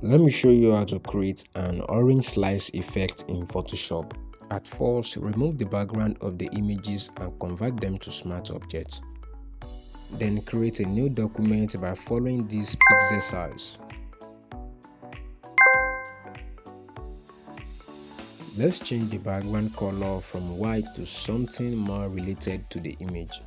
Let me show you how to create an orange slice effect in Photoshop. At first, remove the background of the images and convert them to smart objects. Then create a new document by following this pixel size. Let's change the background color from white to something more related to the image.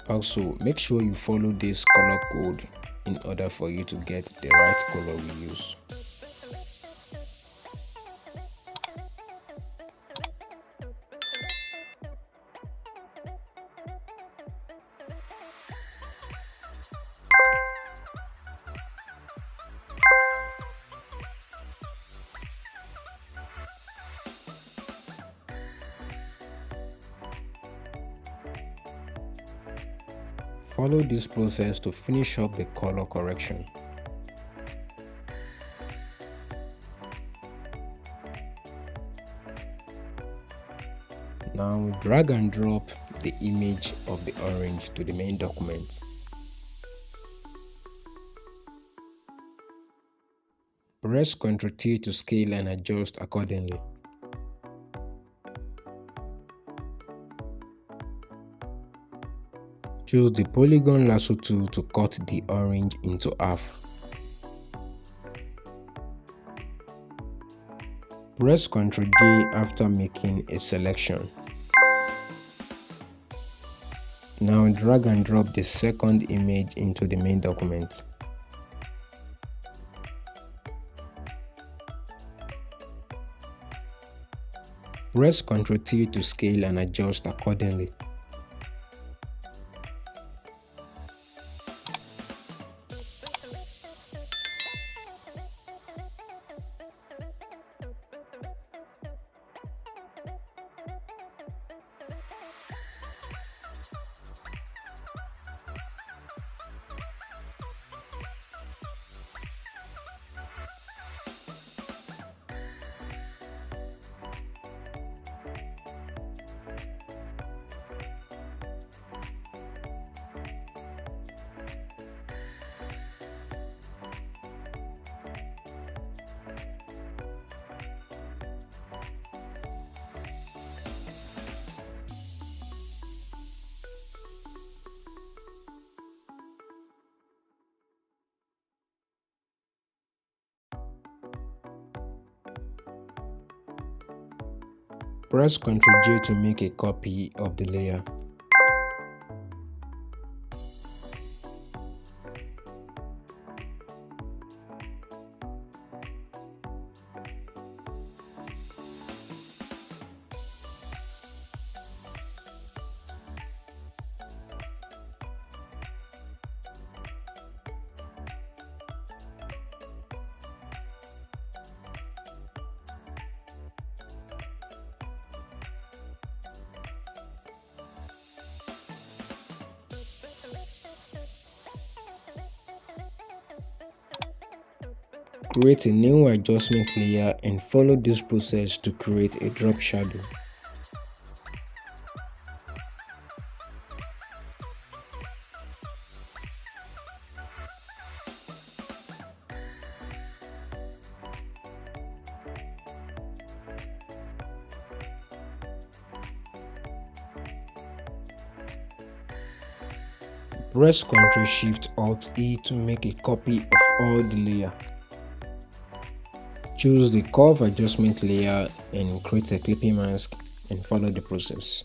Also, make sure you follow this color code in order for you to get the right color we use. Follow this process to finish up the color correction. Now drag and drop the image of the orange to the main document. Press Ctrl T to scale and adjust accordingly. Choose the polygon lasso tool to cut the orange into half. Press Ctrl J after making a selection. Now drag and drop the second image into the main document. Press Ctrl T to scale and adjust accordingly. Press Ctrl J to make a copy of the layer. Create a new adjustment layer and follow this process to create a drop shadow. Press Ctrl Shift Alt E to make a copy of all the layer. Choose the curve adjustment layer and create a clipping mask and follow the process.